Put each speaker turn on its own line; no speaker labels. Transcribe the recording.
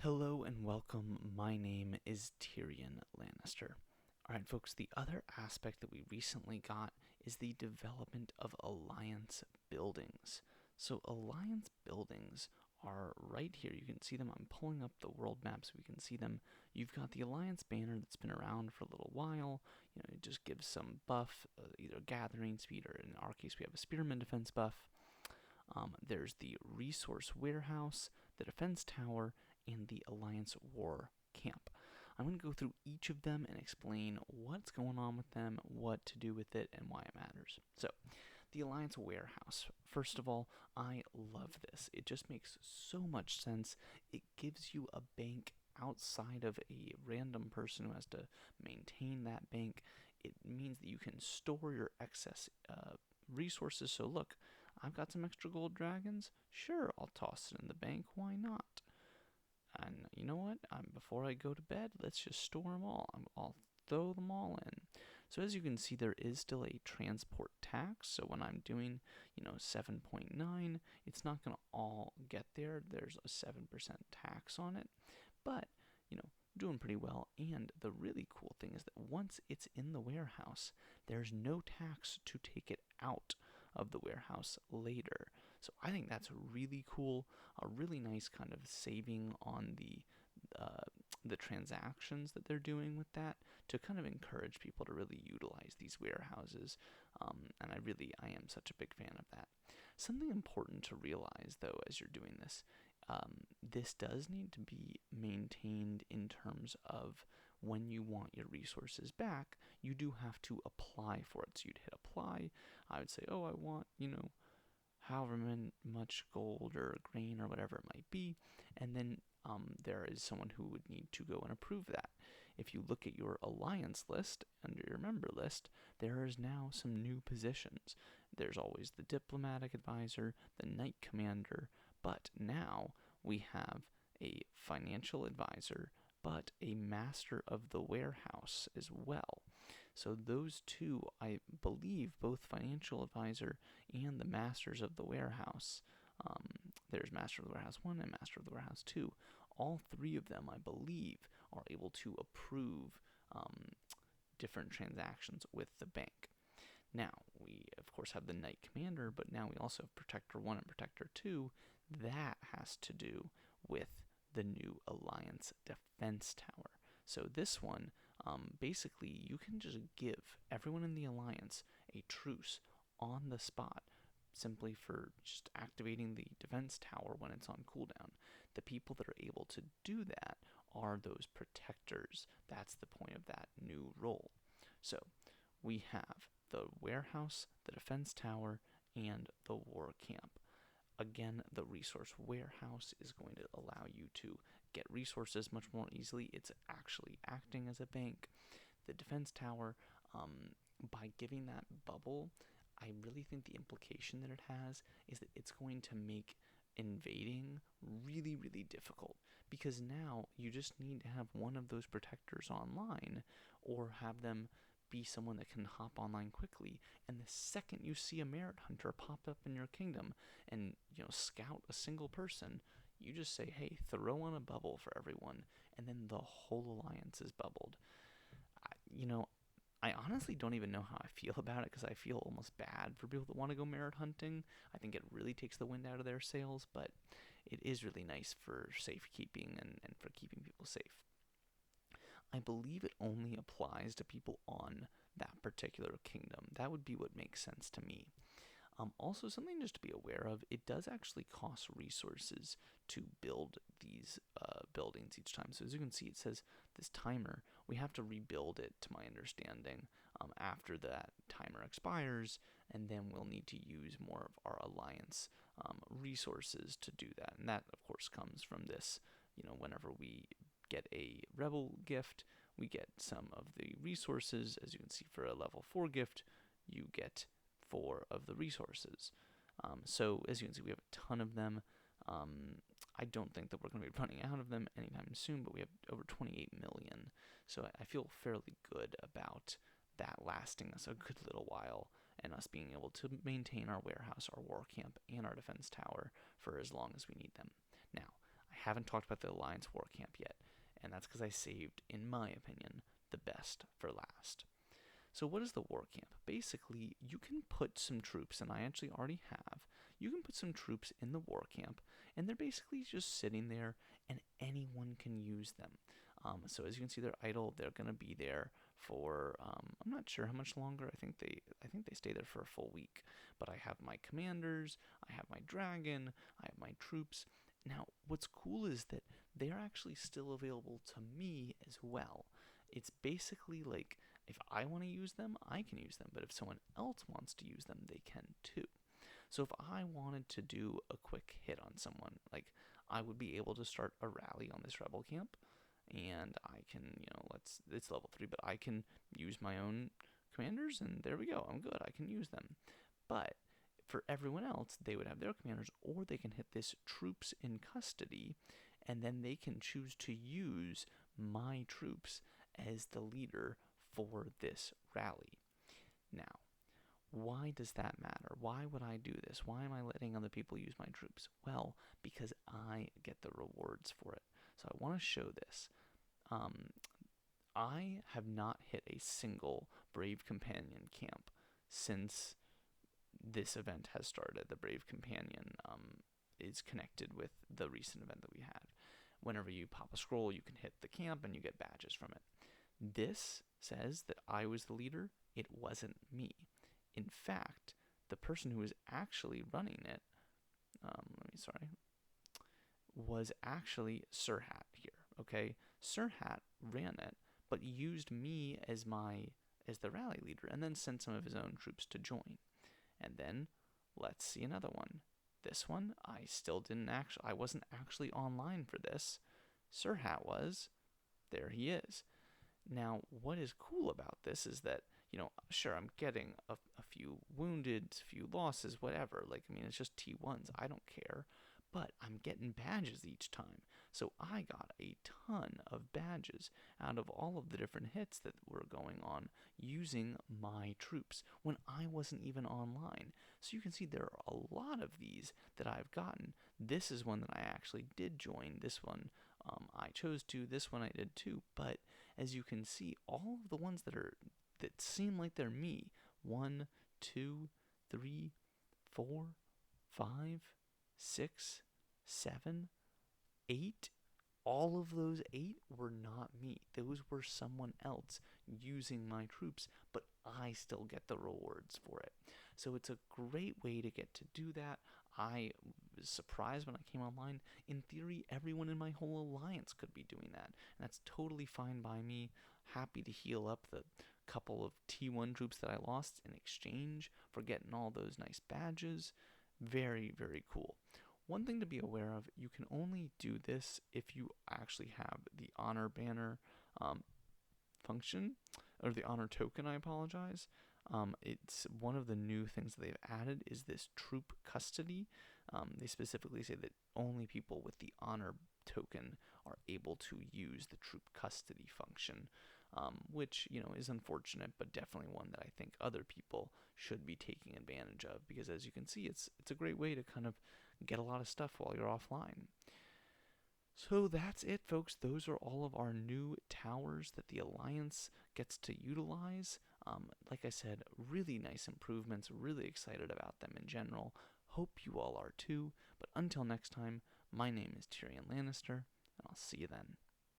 Hello and welcome. My name is TyrionLanstr. Alright, folks, the other aspect that we recently got is the development of alliance buildings. So, alliance buildings are right here. You can see them. I'm pulling up the world map so we can see them. You've got the alliance banner that's been around for a little while. It just gives some buff, either gathering speed or in our case, we have a spearman defense buff. There's the resource warehouse, the defense tower, and the Alliance War Camp. I'm going to go through each of them and explain what's going on with them, what to do with it, and why it matters. So, the Alliance Warehouse. First of all, I love this. It just makes so much sense. It gives you a bank outside of a random person who has to maintain that bank. It means that you can store your excess resources. So, look, I've got some extra gold dragons. Sure, I'll toss it in the bank. Why not? And you know what? Before I go to bed, let's just store them all. I'll throw them all in. So as you can see, there is still a transport tax. So when I'm doing, 7.9, it's not going to all get there. There's a 7% tax on it. But, doing pretty well. And the really cool thing is that once it's in the warehouse, there's no tax to take it out of the warehouse later. So I think that's really cool, a really nice kind of saving on the transactions that they're doing with that to kind of encourage people to really utilize these warehouses. And I am such a big fan of that. Something important to realize though as you're doing this, this does need to be maintained in terms of when you want your resources back, you do have to apply for it. So you'd hit apply. I would say, I want, however much gold or grain or whatever it might be. And then there is someone who would need to go and approve that. If you look at your alliance list, under your member list, there is now some new positions. There's always the diplomatic advisor, the knight commander, but now we have a financial advisor, but a master of the warehouse as well. So those two, I believe, both financial advisor and the masters of the warehouse, there's master of the warehouse 1 and master of the warehouse 2, all three of them, I believe, are able to approve different transactions with the bank. Now, we, of course, have the Knight Commander, but now we also have Protector 1 and Protector 2. That has to do with the new Alliance Defense Tower. So this one, basically, you can just give everyone in the Alliance a truce on the spot, simply for just activating the defense tower when it's on cooldown. The people that are able to do that are those protectors. That's the point of that new role. So we have the warehouse, the defense tower, and the war camp. Again, the resource warehouse is going to allow you to get resources much more easily. It's actually acting as a bank. The defense tower, by giving that bubble, I really think the implication that it has is that it's going to make invading really, really difficult, because now you just need to have one of those protectors online or have them be someone that can hop online quickly, and the second you see a merit hunter pop up in your kingdom and scout a single person, you just say, hey, throw on a bubble for everyone, and then the whole alliance is bubbled. I honestly don't even know how I feel about it, because I feel almost bad for people that want to go merit hunting. I think it really takes the wind out of their sails, but it is really nice for safekeeping and for keeping people safe. I believe it only applies to people on that particular kingdom. That would be what makes sense to me. Also, something just to be aware of, it does actually cost resources to build these buildings each time. So as you can see, it says this timer, we have to rebuild it, to my understanding, after that timer expires, and then we'll need to use more of our alliance resources to do that. And that, of course, comes from this, whenever we get a rebel gift, we get some of the resources. As you can see, for a level 4 gift, you get 4 of the resources. So as you can see, we have a ton of them. I don't think that we're going to be running out of them anytime soon, but we have over 28 million. So I feel fairly good about that lasting us a good little while, and us being able to maintain our warehouse, our war camp, and our defense tower for as long as we need them. Now, I haven't talked about the Alliance War Camp yet, and that's because I saved, in my opinion, the best for last. So what is the war camp? Basically, you can put some troops, and I actually already have, you can put some troops in the war camp, and they're basically just sitting there, and anyone can use them. So as you can see, they're idle. They're gonna be there for I'm not sure how much longer. I think they stay there for a full week. But I have my commanders, I have my dragon, I have my troops. Now, what's cool is that they're actually still available to me as well. It's basically like if I want to use them, I can use them, but if someone else wants to use them, they can too. So if I wanted to do a quick hit on someone, like I would be able to start a rally on this rebel camp, and I can, it's level 3, but I can use my own commanders, and there we go. I'm good. I can use them. But for everyone else, they would have their commanders, or they can hit this troops in custody, and then they can choose to use my troops as the leader for this rally. Now, why does that matter? Why would I do this? Why am I letting other people use my troops? Well, because I get the rewards for it. So I want to show this. I have not hit a single Brave Companion camp since this event has started. The Brave Companion is connected with the recent event that we had. Whenever you pop a scroll, you can hit the camp and you get badges from it. This says that I was the leader. It wasn't me. In fact, the person who was actually running it, was actually Sirhat here. Okay, Sirhat ran it, but used me as the rally leader, and then sent some of his own troops to join. And then let's see another one. This one, I wasn't actually online for this. Sirhat was. There he is. Now, what is cool about this is that, sure, I'm getting a few wounded, a few losses, whatever. It's just T1s. I don't care. But I'm getting badges each time. So I got a ton of badges out of all of the different hits that were going on using my troops when I wasn't even online. So you can see there are a lot of these that I've gotten. This is one that I actually did join. This one I chose to. This one I did too. But as you can see, all of the ones that seem like they're me, 1, 2, 3, 4, 5, 6, 7, 8, all of those 8 were not me. Those were someone else using my troops, but I still get the rewards for it. So it's a great way to get to do that. I was surprised when I came online. In theory, everyone in my whole alliance could be doing that, and that's totally fine by me. Happy to heal up the couple of T1 troops that I lost in exchange for getting all those nice badges. Very, very cool. One thing to be aware of, you can only do this if you actually have the honor banner function, or the honor token, I apologize. It's one of the new things that they've added is this troop custody. They specifically say that only people with the honor token are able to use the troop custody function, which, is unfortunate, but definitely one that I think other people should be taking advantage of, because as you can see, it's a great way to kind of get a lot of stuff while you're offline. So that's it, folks. Those are all of our new towers that the Alliance gets to utilize. Like I said, really nice improvements. Really excited about them in general. Hope you all are too. But until next time, my name is TyrionLanstr, and I'll see you then.